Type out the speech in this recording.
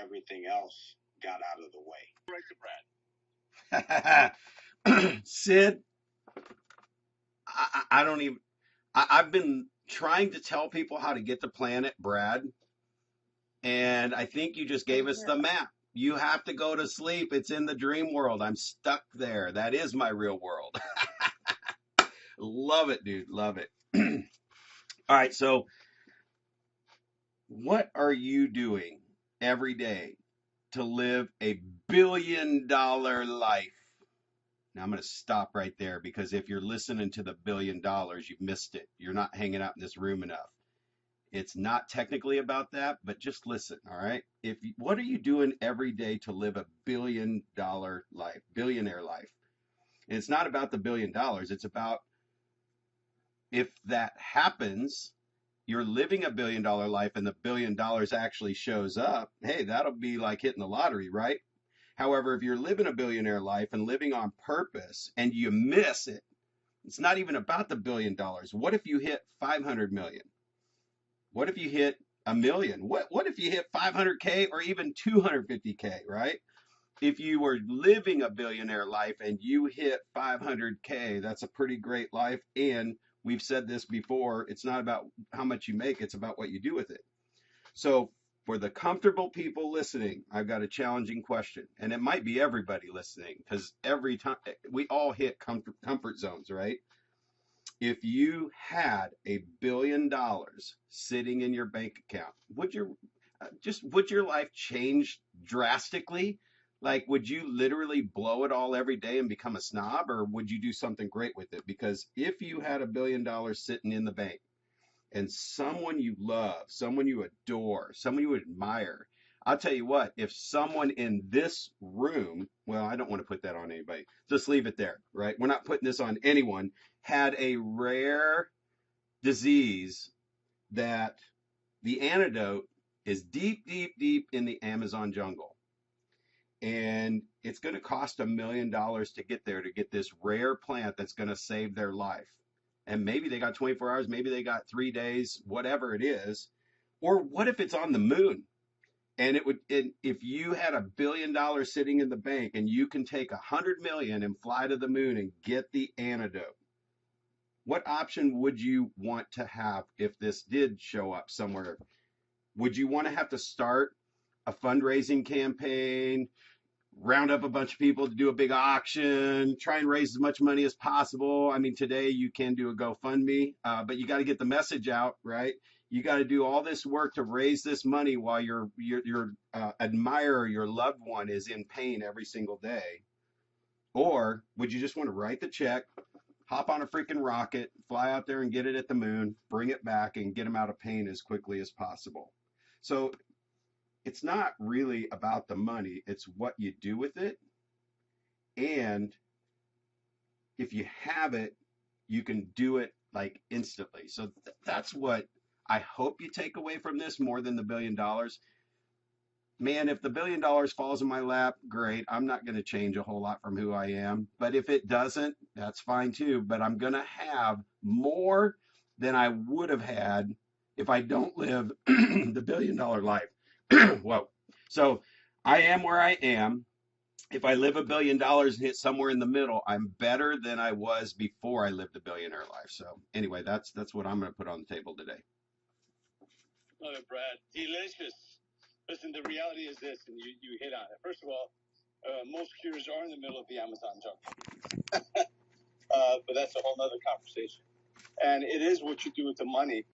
everything else got out of the way. Sid, I don't even, I've been trying to tell people how to get to planet Brad, and I think you just gave us the map. You have to go to sleep. It's in the dream world. I'm stuck there. That is my real world. Love it, dude. Love it. All right. So, what are you doing every day to live a $1 billion life? Now, I'm going to stop right there because if you're listening to the $1 billion, you've missed it. You're not hanging out in this room enough. It's not technically about that, but just listen, all right? What are you doing every day to live a $1 billion life, billionaire life? And it's not about the $1 billion. It's about if that happens, you're living a $1 billion life and the $1 billion actually shows up. Hey, that'll be like hitting the lottery, right? However, if you're living a billionaire life and living on purpose and you miss it, it's not even about the $1 billion. What if you hit 500 million? What if you hit a million? What if you hit 500K or even 250K, right? If you were living a billionaire life and you hit 500K, that's a pretty great life. And we've said this before, it's not about how much you make, it's about what you do with it. So for the comfortable people listening, I've got a challenging question. And it might be everybody listening because every time we all hit comfort zones, right? If you had $1 billion sitting in your bank account, would your life change drastically? Like, would you literally blow it all every day and become a snob, or would you do something great with it? Because if you had $1 billion sitting in the bank and someone you love, someone you adore, someone you admire, I'll tell you what, if someone in this room, well, I don't want to put that on anybody. Just leave it there, right? We're not putting this on anyone. Had a rare disease that the antidote is deep, deep, deep in the Amazon jungle. And it's going to cost $1 million to get there to get this rare plant that's going to save their life. And maybe they got 24 hours, maybe they got 3 days, whatever it is. Or what if it's on the moon? And if you had $1 billion sitting in the bank and you can take 100 million and fly to the moon and get the antidote, what option would you want to have if this did show up somewhere? Would you want to have to start a fundraising campaign, round up a bunch of people to do a big auction, try and raise as much money as possible? I mean, today you can do a GoFundMe, but you got to get the message out, right? You got to do all this work to raise this money while your admirer, your loved one, is in pain every single day. Or would you just want to write the check, hop on a freaking rocket, fly out there and get it at the moon, bring it back and get them out of pain as quickly as possible? So it's not really about the money. It's what you do with it. And if you have it, you can do it like instantly. So that's what I hope you take away from this more than the $1 billion. Man, if the $1 billion falls in my lap, great. I'm not going to change a whole lot from who I am. But if it doesn't, that's fine too. But I'm going to have more than I would have had if I don't live the $1 billion life. Whoa. So I am where I am. If I live $1 billion and hit somewhere in the middle, I'm better than I was before I lived a billionaire life. So anyway, that's what I'm going to put on the table today. Love it, Brad. Delicious. Listen, the reality is this, and you hit on it. First of all, most cures are in the middle of the Amazon jungle. But that's a whole nother conversation. And it is what you do with the money